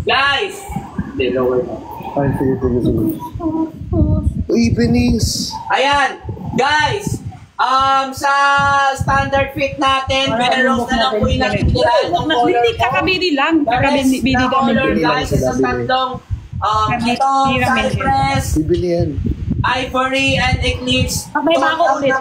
Guys! Ay, sige. Uy, Benis! Ayan! Guys! Sa standard fit natin, meron na lang po yung natitira itong color Hindi, kakabili lang. Kakabili kami. Guys, sa tatlong itong Cypress, Bibili yan. Ivory, and Eclipse. May bago ulit.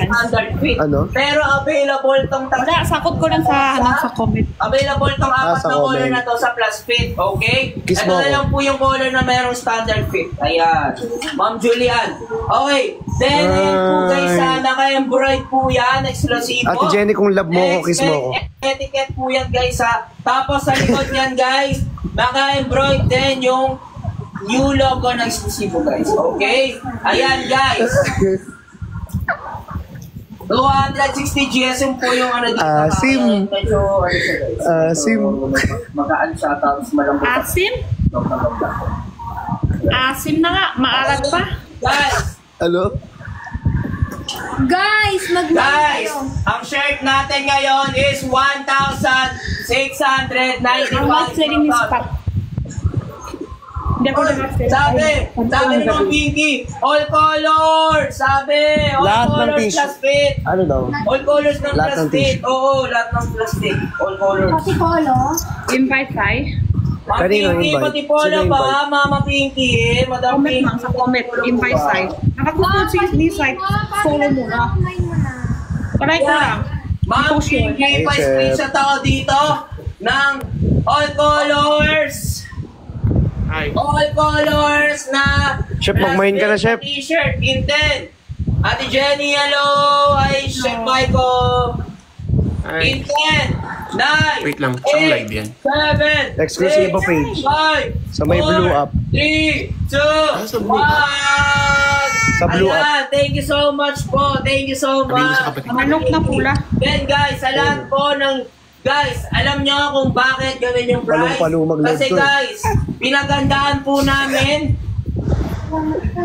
Standard fit. Ano? Pero available tong Wala, sakot ko lang sa comment. available tong apat sa na color comment. na to sa plus fit, okay? Kiss Ito mo na ako. lang po yung color na merong standard fit. Ayan. Ma'am Julian. Okay. Then, ayan po guys, naka-embroid po yan, eksklusibo. Ate Jenny, kung love mo ako, kiss mo ako. Etiquette po yan guys ha. Tapos sa likod niyan guys, naka-embroid din yung new logo na eksklusibo guys. Okay? Ayan guys. 260 GSM po yung ano dito. Asim. Medyo ano siya guys. Asim. Magaan siya tapos malambot. Asim? Asim na nga. Maalat pa. Guys! Ano? Guys, Guys! Ang shirt natin ngayon is 1,695. Ang last selling is pack. Hindi ako nag-sell. Sabi ni Ma'am Pinky, all colors! Sabi, all Lahat ng colors t-shirt. plus fit. Ano daw? All colors ng Lahat plus ng fit. Oo, lahat ng plastic. All colors. Pati polo. Invite tayo. Ma'am Kanino Pinky, invite? pati polo Sino pa, invite? Mama Pinky Madam Comment Pinky. lang sa comment. Invite site. Nakakupod si site. Solo muna. Try ko lang. Ma'am Post yun. Pinky, Hey, pa-screenshot ako dito ng all colors. Ay. All colors na Chef, mag-main ka na, Chef. T-shirt, Inten. Ate Jenny, hello. Ay, Chef Michael. Ay. Inten. 9. Wait lang, saan live yan? 7. Exclusive page. 5. Sa may blue up. 3, 2, sa blue up. 1. Sa blue up. Ayan, thank you so much po. Thank you so Sabihin mo much. sa kapatid. Manok na pula. Then guys, sa lahat po ng guys, alam nyo kung bakit gawin yung price? Palong-palumag lang Kasi to. guys, pinagandaan po namin.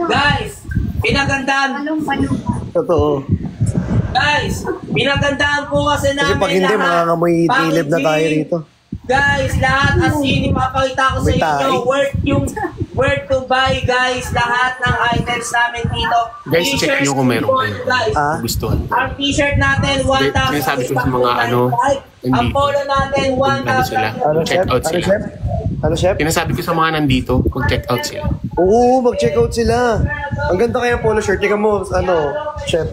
Guys, pinagandaan. Totoo. Guys, pinagandaan po kasi namin Kasi pag hindi, lahat. makakamoy tilib na tayo Packaging. rito. Guys, lahat as in, ipapakita ko sa May inyo, tae. worth to buy guys, lahat ng items namin dito. Guys, check nyo kung meron kayo. Guys, Ah? Gustuhan. ang t-shirt natin, 1,000. Sinasabi ko sa mga ano, Ang nandito. polo natin, Ano sila? 1,000. Ano, Check Chef? out Ano, sila. Chef? Ano, Chef? Sinasabi ko sa mga nandito, mag-check out sila. Oo, mag-check out sila. Ang ganda kaya polo shirt. Tingnan mo, ano, Chef.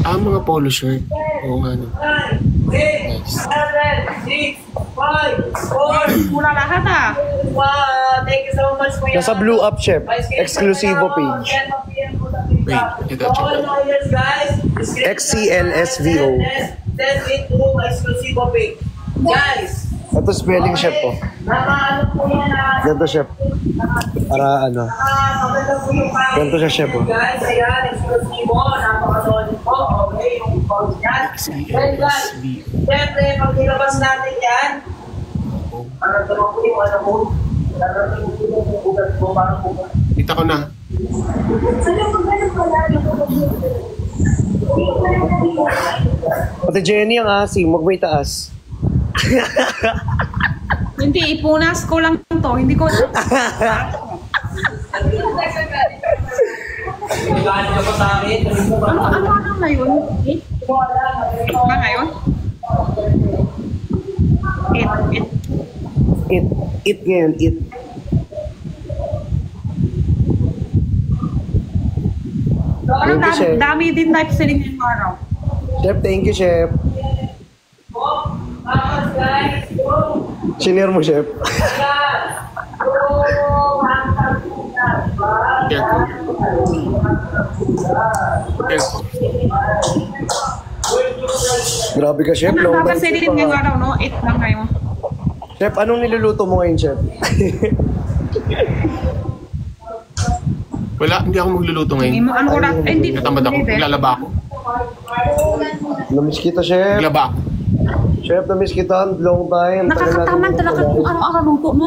Mga polo shirt. Oo nga no. 9, 8, 7, 6, 5, 4, Mula lahat ah. 1. Thank you so much for your Nasa blue up, Chef. Exclusivo page. Wait, ito, check All out. orders, guys. XCLSVO. Send it to Exclusivo page. Guys, Ito spelling, Chef, oh. nakaano po yan na Ganito, Chef. Para, ano. maganda po yung package. Ganito siya, Chef, oh. Guys, ayan, Exclusivo. Napaka-solid po. Okay, yung pouch yan. Then, guys, siyempre, pag nilabas natin yan, ano naman po yung ano po? Darating po yung ugat po, parang po. Kita ko na. Ate Jenny, ang asim. Huwag may taas. Hindi, ipunas ko lang to. Hindi ko... Nagano ka pa sa akin? Ano ngayon? Ba ngayon? It ngayon, it. Parang Thank you, Chef. dami din type selling yung araw. Chef, thank you, Chef. Guys, go! Senior mo, Chef. Careful. Careful. Grabe ka, Chef. Ano Long dapat time selling pa ngayong nga. araw, no? 8 lang ngayon. Chef, anong niluluto mo ngayon, Chef? Wala, hindi ako magluluto Hindi ngayon. mo, ano ko na, ay, hindi. Natamad ako. Hindi, Naglalaba ako. Namiss kita, Chef. Naglaba ako. Chef, namiss kita. Long time. Nakakatamad talaga kung ano-ano luto mo.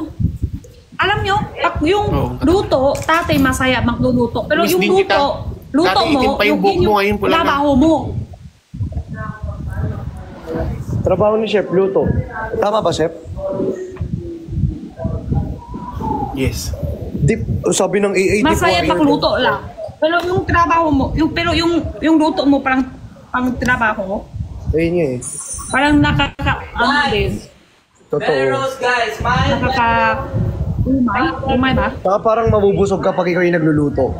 Alam nyo, pag yung Oo. luto, tatay masaya magluluto. Pero Miss yung din kita. luto Dati mo, itim pa yung buhok mo, ngayon pula na. trabaho mo. Trabaho ni Chef, luto. Tama ba, Chef? Yes. Di, sabi ng AA, di Masaya po, magluto lang. Pero yung trabaho mo, yung luto mo parang pang trabaho, Ayun niya eh. parang ano din, Totoo. Pero guys, my umay ba? Saka parang mabubusog kapag ikaw yung nagluluto.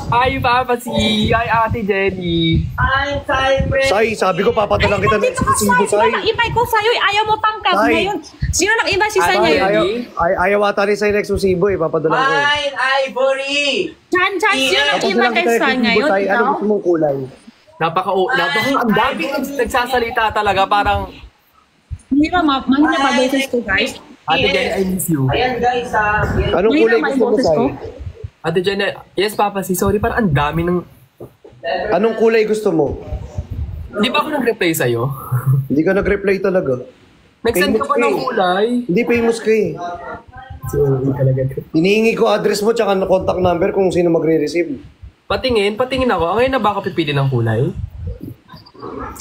Ay, Papa si, ay Ate Jenny. I'm Cypress. Sai, sabi ko papadalang kita ng Dito ka, subo, Sai. Sai. Imay ko sa'yo, ayaw mo tangkad Sai. ngayon. Sino nang iba si Sai Ay, ngayon? Ayaw ata rin sa'yo na eksklusibo eh, papadalang ko eh. Mine Ivory. Chan, sino nang iba Papadalang kay kita ng Sai eksklusibo, ngayon? Sai. Ano Ikaw? gusto mong kulay? Ang dami nagsasalita talaga, parang, Mahirap ba boses ko, guys? Ate Jenny, I miss you. Ayan guys, Anong Mahirap kulay ba gusto mo, boses Sai? ko? Ate Jenny, yes Papa si, sorry, parang ang dami ng, Anong kulay gusto mo? di ba ako nag-reply sa'yo? Hindi ka nag-reply talaga. Nag-send ka pa ng kulay. Hindi famous ka eh. Sorry talaga. Hinihingi ko address mo tsaka contact number kung sino magre-receive. Patingin ako. Ngayon na ba ako pipili ng kulay?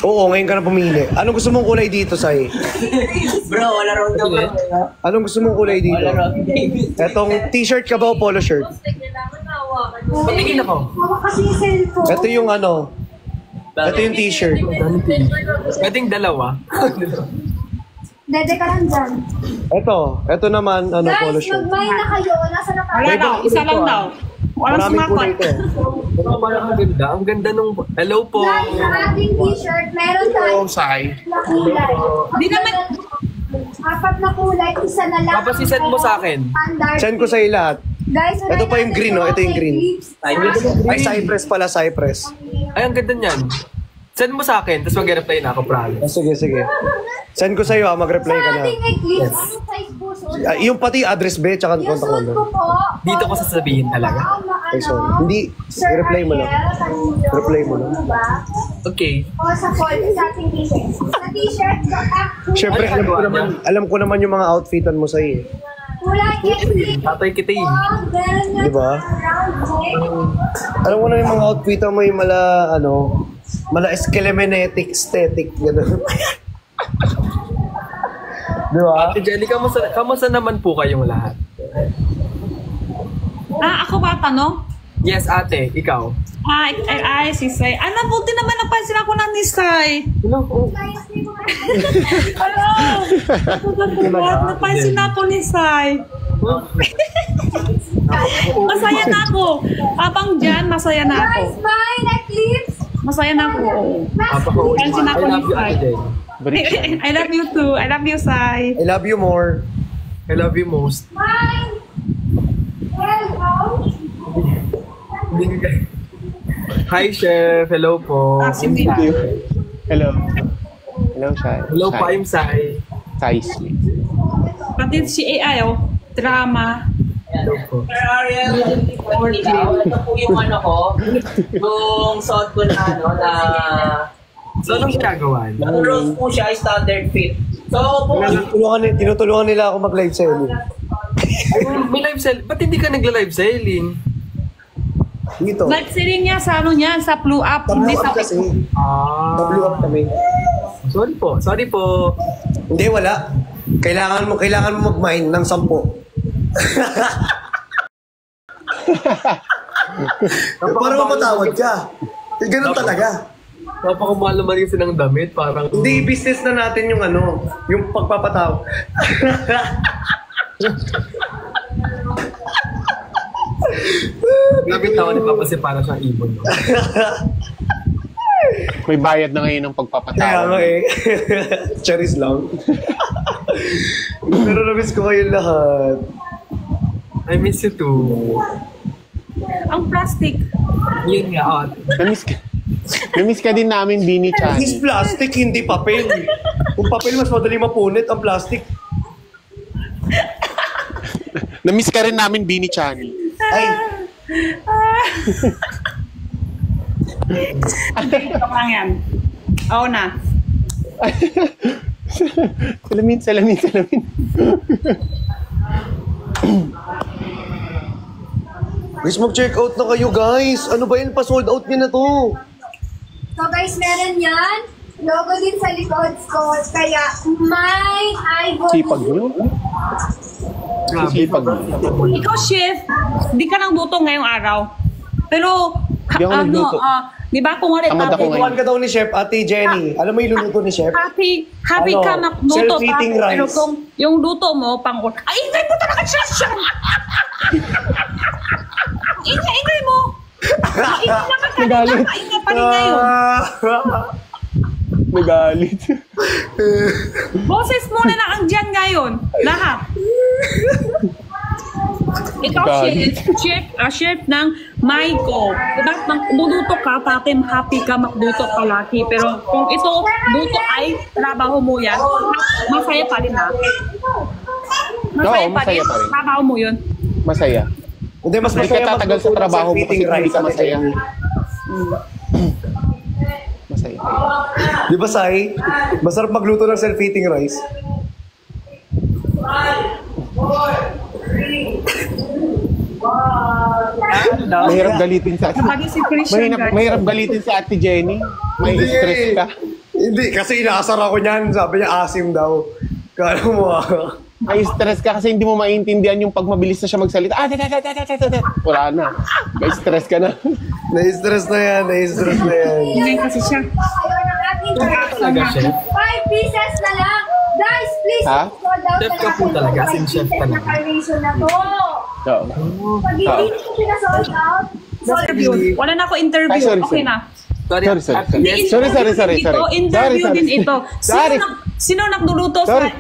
Oo, ngayon ka na pumili. Anong gusto mong kulay dito, Sai? bro, wala ron ka bro. Anong gusto mong kulay dito? Wala ron. Etong t-shirt ka ba o polo shirt? Patingin ako. Ito yung ano. Ito yung t-shirt. Pwedeng dalawa. Dede ka lang dyan. Ito naman, ano, polo Guys, shirt. mag-mine na kayo. Nasa na Wala daw, isa lang daw. Walang Maraming kulay sumakot. ito. Oo, parang ang ganda. Ang ganda nung, hello po. Guys, sa ating t-shirt, meron tayo Sai. na kulay. Di naman, Apat na kulay, isa na lang. Tapos isend mo sa akin. Standard. Send ko sa lahat. Guys, Ito pa yung green, no? Ito yung green. Ay, Cypress pala, Cypress. Ay, ang ganda niyan. Send mo sa akin, tapos mag-reply na ako, promise. Sige. Send ko sa'yo, mag-reply ka Sa na. ating eclipse, anong size po suot? Yung pati address, be, tsaka Yung contact suot number. ko po. Dito ko sasabihin talaga. Ay, sorry. Hindi, Sir reply mo lang. Ariel, kanino? Reply mo lang. Ano ba? Okay. O sa sa ating t-shirt. Sa t-shirt, Siyempre, alam ko naman yung mga outfitan mo sa'yo. kulay eclipse. Tatay kita eh. Di ba? Alam ko na yung mga outfitan mo yung mala eskeleminetic aesthetic, gano'n. Di ba? Ate Jelly, kamusta naman po kayong lahat? ako ba tanong? Yes, ate. Ikaw. Ay, si Sai. Buti naman napansin ako ng ni Sai. Hello? Oh. Napansin ako ni Sai. Masaya na ako. Habang dyan, masaya na ako. Guys, mine eclipse. Masaya na ako. Napaka-uwi. Pansin I ako ni love you, Sai. Ate Jelly. I love you too. I love you, Sai. I love you more. I love you most. Mine. Welcome. Hi, Chef. Hello po. Si I'm Mila. Sai. Hello. Hello, Sai. Hello po, I'm Sai. Sai. Pati si AI, drama. Hello po. Sir Ariel, ito po yung yung suot ko na So, anong ginagawa niyo? ang rose po siya ay standard fit. So, Tinutulungan nila ako mag-live selling. May live sell. Ba't hindi ka nagla-live selling? Dito. Live selling niya sa sa Blue Up. Sa Hindi blue sa... up kasi. Sa blue up kami. Sorry po. Hindi, wala. Kailangan mo mag-mine ng 10. Para mapatawad ka. Ganun talaga. Napakamahal naman yung sinang damit. Parang... Hindi, business na natin yung yung pagpapataw. Nabitawan ni Papa si para siyang ibon. No? May bayad na ngayon ng Kaya pagpapatawa. nga eh. Charis lang. Pero na-miss ko kayo lahat. I miss you too. Ang plastic. Yun nga. Namiss ka din namin, Bini Chan. Is plastic, hindi papel. Kung papel, mas madali mapunit. Ang plastic. Namiss ka rin namin, Bini Chan. Ay, Ito lang yan. Oo na. Salamin. guys, mag-check out na kayo, guys. Ano ba yun? Pa-sold out niya na to. So guys, meron yan. Logo din sa likod ko. Kaya, may Sipag nyo. Sipag nyo. Ikaw, chef, di ka nang luto ngayong araw. Pero, Di ako nagluto. di ba kung wala Tamad ako ngayon. Tuwan ka daw ni Chef, Ate Jenny. Alam mo yung luluto ni Chef? happy Ano, ka magluto self-eating rice. pero kung yung luto mo pang ay ingay mo talaga siya ingay mo Nagalit. ingay pa rin ngayon Nagalit. boses muna na ang dyan ngayon lahat ikaw chef ng Maiko diba luluto ka tatim happy ka magluto palagi pero kung ito luto ay trabaho mo yan masaya pa rin ha masaya pa rin trabaho mo yun Masaya. Hindi, mas Hindi masaya ka tatagal sa magluto ng trabaho mo kasi self-eating hindi rice, ka Ate masaya. Jenny. Masaya. Di ba, Sai? Masarap magluto ng self-eating rice. Mahirap galitin sa Kapag si Christian guys Mahirap galitin sa Ate Jenny. May stress ka. Hindi, kasi inaasar ako niyan. Sabi niya, asim daw. Kala mo May stress ka kasi hindi mo maintindihan yung pag mabilis na siya magsalita. Wala na. May stress ka na. Na-stress na yan, na-stress na yan. ingay kasi siya kayo ng ating Talaga, chef. 5 pieces na lang. Guys, please, Ha? sold out Chef na ka po natin talaga, yung sin 5 chef pieces talaga. na carnation na to. Oo. Pag hindi nyo pinasold out, interview wala na ako interview Ay, sorry, okay sorry. na Sorry. Interview Sorry. din ito, interview Sorry. din ito. Sorry. Sino nagtuturo Sorry.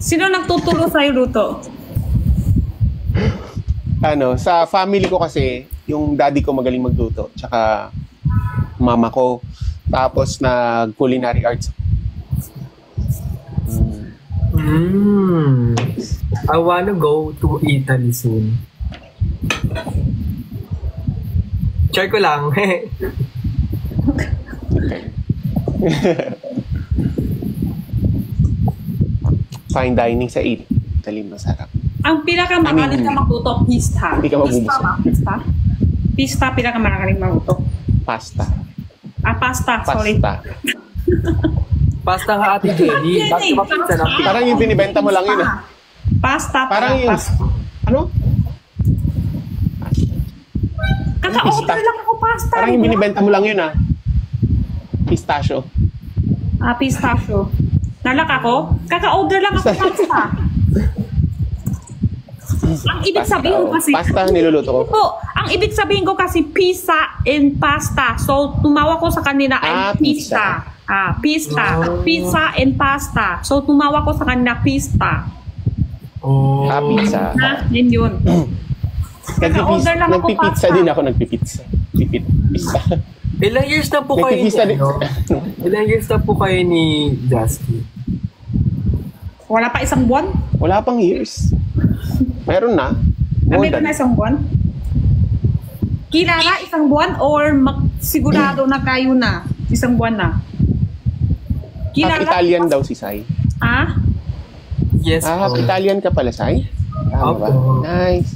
Sino nagtuturo sa luto? Ano, sa family ko kasi, yung daddy ko magaling magluto. Tsaka mama ko. Tapos nag-culinary arts. I wanna go to Italy soon. Share ko lang. Fine dining sa Italy, masarap. Ang pinakamagaling ka magluto, pista. Hindi ka mabubusog. Pista ba? Pista? Pista pinakamagaling magluto. Pasta. Pasta, sorry. Pasta nga Ate Jenny. Ba't kumapinsa ng pizza? Parang yung binibenta mo lang yun Pasta. Parang yung... pasta. Ano? Kaka-order lang ako pasta. Parang yung binibenta mo lang yun Pistachio. Pistachio. Nalak ako? Kaka-order lang ako pasta. Ang ibig sabihin ko kasi... Pasta ang niluluto ko. Po, ang ibig sabihin ko kasi pizza and pasta. So, tumawa ko sa kanila ay pizza. Pista. Pizza and pasta. So, tumawa ko sa kanila pista. Oh. Pizza. Yun. Kaka-order lang ako Nagpipizza pasta. din ako. Nagpipizza. Pizza. Ilang years na po kayo ni, Nagpipizza din. Ilang years na po kayo ni Justy? Wala pa isang buwan? Wala pang years. Meron na. More Meron than. na isang buwan? Kilala isang buwan or sigurado na kayo na isang buwan na? Half Italian daw si Sai. Yes Half po. Italian ka pala, Sai? Tama ba? Opo. Nice.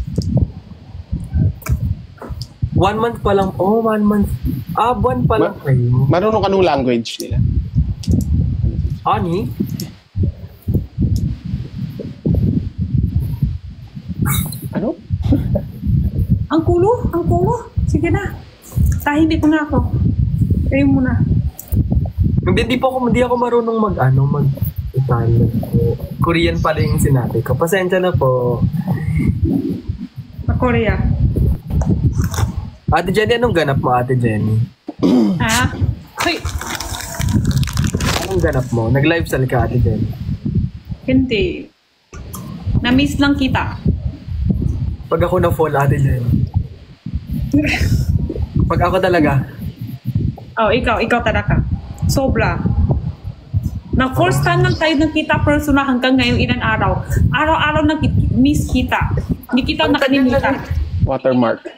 1 month pa lang. Oh, 1 month. Buwan pa lang kayo. Marunong ka nung language nila. Ani? Ano? Ang kulo? Ang kulo? Sige na. Tahimik ko na ako. Kayo muna. Hindi ako marunong mag Italian po. Korean pala yung sinabi ko. Pasensya na po. Sa Korea. Ate Jenny, anong ganap mo, Ate Jenny? Hoy, Anong ganap mo? Nag-live sal ka, Ate Jenny. hindi. Na-miss lang kita. Pag ako na-fall, Ate Jenny. Pag ako talaga. Oh, ikaw talaga. Sobra. Na first time lang tayo nakita personal hanggang ngayong ilang araw. Araw-araw miss kita. Hindi kita nakalimutan. Watermark.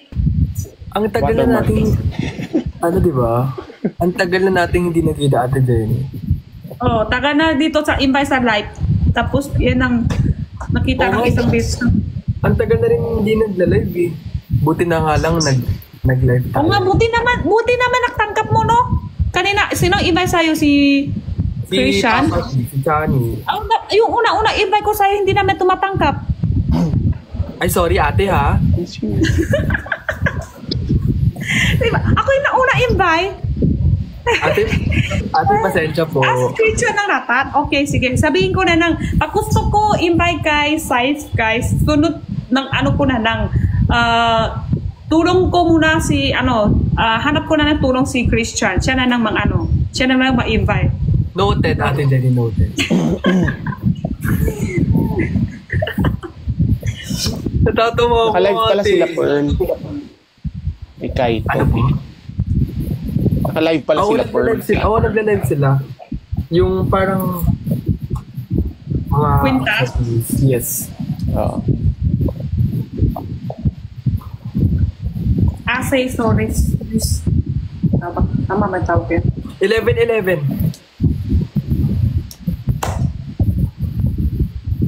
Ang tagal na natin, di ba? Ang tagal na natin hindi nakita, Ate Jenny. Oh, taga na dito sa Invite sa Live. Tapos, yan ang nakita ng isang beses. Ang tagal na rin hindi nagla-live eh. Buti na nga lang nag-live tayo. Oo nga, buti naman nagtangkap mo, no? Kanina, sino invite sa'yo? Si Christian? Si Johnny. Yung una invite ko sa'yo, hindi naman tumatangkap. Ay, sorry ate ha. Diba? Ako yung nauna invite. Ate, pasensya po. Si Christian ng rapat. Okay, sige. Sabihin ko na pag gusto ko invite guys, sunod ng ko na tulong ko muna hanap ko na ng tulong si Christian. Siya na ma-invite. Noted, ate Jenny, noted. Natatawa ko, Naka-live pala ate. sila, Pearl. May kahit. Ano po? Naka-live pala sila, Pearl. Nagla-live sila. Yung parang mga... Quintas? Yes. Oo. Say sorry. Tama ba tawag yan? 11-11.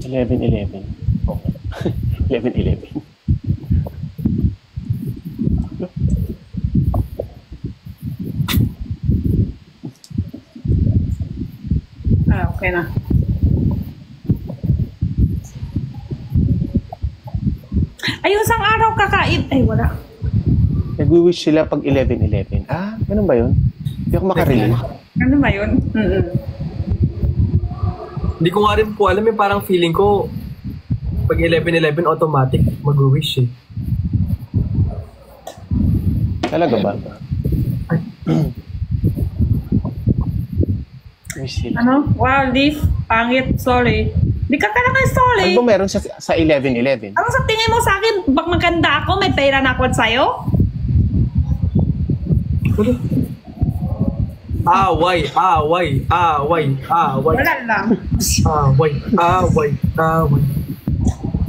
11-11. Okay. 11-11. Okay na. Ayun, isang araw kakain. Ay, wala. Nag-wish sila pag 11-11. Ah, ganun ba yun? Hindi ako makarelate. Ano ba yun? Hindi ko nga rin po alam yung parang feeling ko pag 11-11 automatic mag-wish eh. Talaga ba? Wish sila. Ano? Wow, Leaf. Pangit. Sorry. Di ka kailangan sorry. Ano ba meron sa 11-11? Ano sa tingin mo sa akin? Bak maganda ako? May pera na ako sa'yo? Away. Wala lang. Away.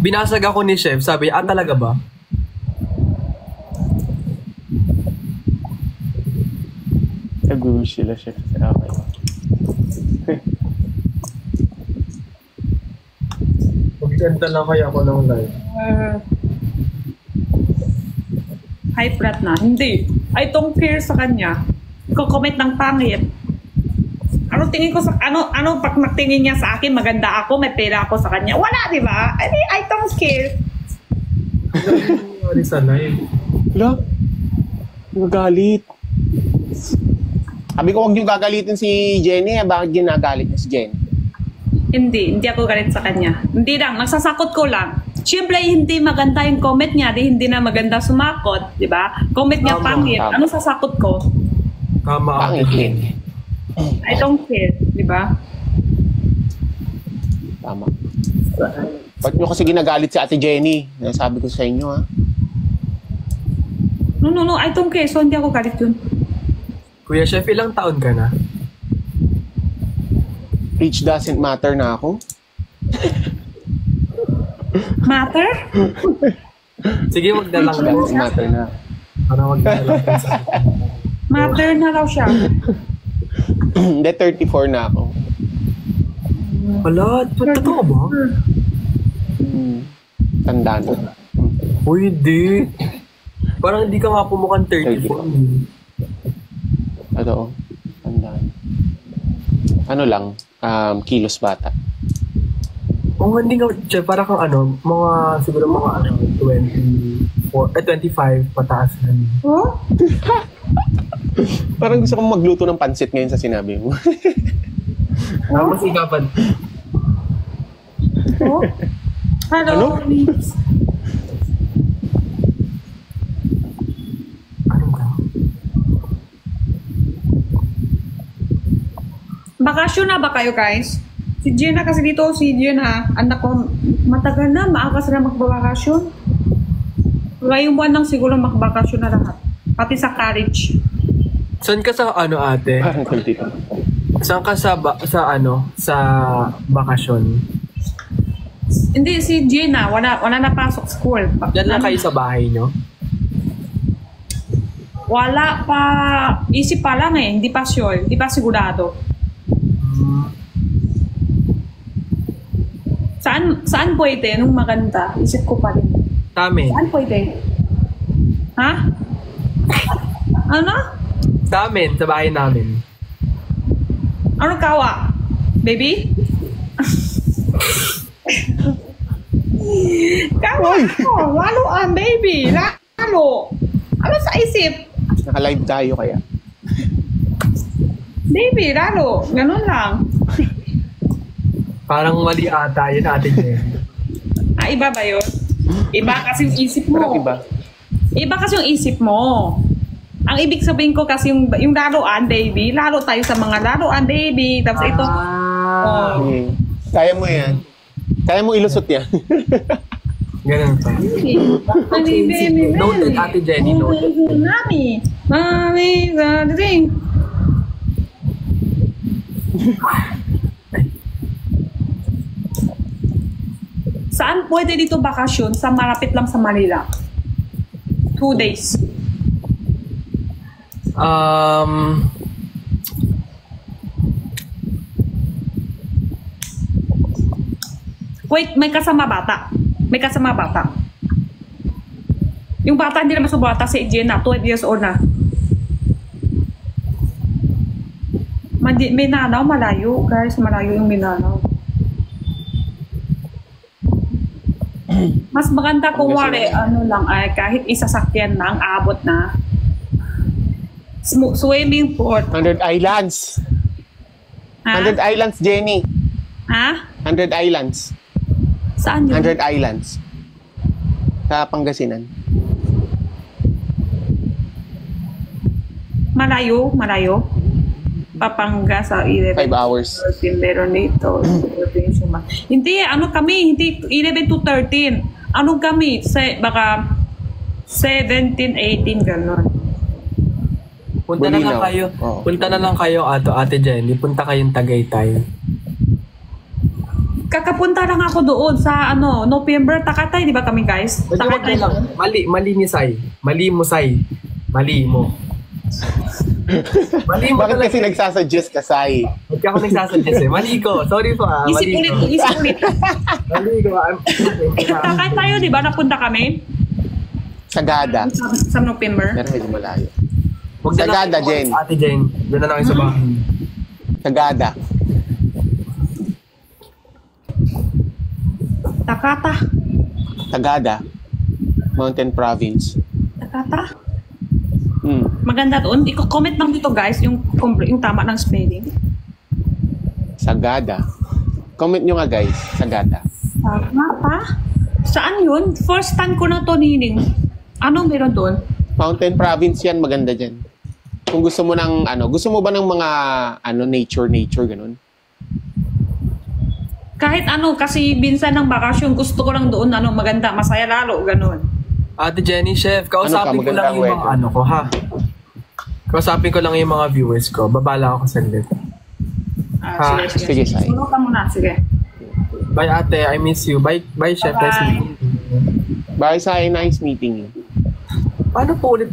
Binasag ako ni Chef. Sabi, talaga ba? Nag-wish sila, chef. Okay. Magkanta lang kaya ako ng live. Hype rat na. Hindi. I don't care sa kanya. Ko-comment ng pangit. Ano tingin ko sa ano pag nagtingin niya sa akin maganda ako, may pera ako sa kanya. Wala, di ba? I don't care. Ano sa live? Wala. Nagagalit. Sabi ko, huwag niyo gagalitin si Jenny. Bakit ginagalit niya si Jenny? Hindi ako galit sa kanya. Hindi lang, nagsasakot ko lang. Siyempre, hindi maganda yung comment niya, hindi na maganda sumakot, di ba? Comment niya Tama, pangit. tama. Ano sasakot ko? Tama Pangit din. I don't care, di ba? Tama. Ba't niyo kasi ginagalit si Ate Jenny? Nasabi ko sa inyo, ha? No, I don't care. So, hindi ako galit yun. Kuya Chef, ilang taon ka na? Age doesn't matter na ako. Matter? Sige, wag na lang. Doesn't matter na. Parang wag na lang. Matter na raw siya. Hindi, 34 na ako. Wala, totoo ba? Tanda na. Uy, hindi. Parang hindi ka nga pumukhang 34. Totoo. Tanda na. Ano lang, kilos bata. Oo, hindi nga, Chef, parang kang siguro mga 25 pataas na. Oh? Parang gusto kong magluto ng pansit ngayon sa sinabi mo. Mas ikapan. Oh? Hello, Ano? Liz. Ano ka? Bakasyon na ba kayo, guys? Si Jenna kasi dito, anak ko, matagal na, maaga sila magbabakasyon. Ngayong buwan lang siguro magbakasyon na lahat. Pati sa college. Saan ka sa ate? Parang dito. Saan ka sa bakasyon? Hindi, si Jenna, wala napasok school. Diyan lang kayo sa bahay nyo? Wala pa, isip pa lang hindi pa sure, hindi pa sigurado. Saan pwede? Nung maganda, isip ko pa rin. Tame. Saan pwede? Ha? Ano? Sa amin, sa bahay namin. Ano kawa? Baby? Kawa ko. Lalo baby. Lalo. Ano sa isip? Naka-live tayo kaya. Baby, lalo. Ganun lang. Parang mali ata yun Ate Jenny. Iba ba yun? Iba kasi yung isip mo. Parang iba. Iba kasi yung isip mo. Ang ibig sabihin ko kasi yung laruan, baby, lalo tayo sa mga laruan, baby. Tapos ito, Kaya mo yan. Kaya mo ilusot yan. Ganun pa. Noted, Ate Jenny, noted. Mami, dating. Saan pwede dito bakasyon? Sa malapit lang sa Manila. 2 days. Wait, may kasama bata. May kasama bata. Yung bata hindi naman sa bata, si Jenna, 12 years old na. Minanaw, malayo. Guys, malayo yung Minanaw. Mas maganda kung wari, ano lang, ay kahit isasakyan lang, abot na. Swimming pool. 100 Islands. Ha? 100 Islands, Jenny. Ha? 100 Islands. Saan yun? 100 Islands. Sa Pangasinan. Malayo, malayo. Papanga sa 11. 5 hours. Meron dito. Hindi, ano kami, hindi 11 to 13. Ano kami, baka 17, 18, gano'n. Punta na lang kayo. Oo. Punta na lang kayo, Ate Jenny. Punta kayong Tagaytay. Kakapunta lang ako doon sa November, Takatay, di ba kami guys? Wag Takatay na lang. Mali ni Sai. Mali mo, Sai. Mali mo. Mali mo Bakit talaga. kasi nagsasuggest ka, Sai? Hindi ako nagsasuggest eh. Mali ko. Sorry po Isip Mali ulit, ko. isip ulit. Mali ko. Takay tayo, di ba? Napunta kami Sagada. sa November. Pero medyo malayo. Huwag na lang Sagada, kayo Jen. Ate Jen. Doon na lang kayo sa bahay. Sagada. Takata. Sagada. Mountain Province. Takata. Mm. Maganda doon. I-comment lang dito guys yung tama ng spelling. Sagada. Comment nyo nga guys. Sagada. Takata? Saan yun? First time ko na to nining. Anong meron doon? Mountain Province yan. Maganda dyan. Kung gusto mo ng gusto mo ba ng mga nature ganun? Kahit kasi binsan ng bakasyon, gusto ko lang doon, maganda, masaya lalo, ganun. Ate Jenny, Chef, kausapin ko lang magandang yung mga weather. ha. Kausapin ko lang yung mga viewers ko. Babala ako saglit. Sige, Sai. Sunod ka muna, sige. Bye, Ate. I miss you. Bye, Chef. Nice Bye. meeting you. Bye, Sai. Nice meeting you. Paano po ulit?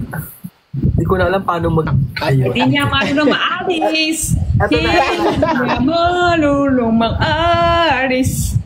Hindi ko na alam paano mag-ayun. Hindi niya marunong maalis. Eto na. Hindi niya marunong maalis.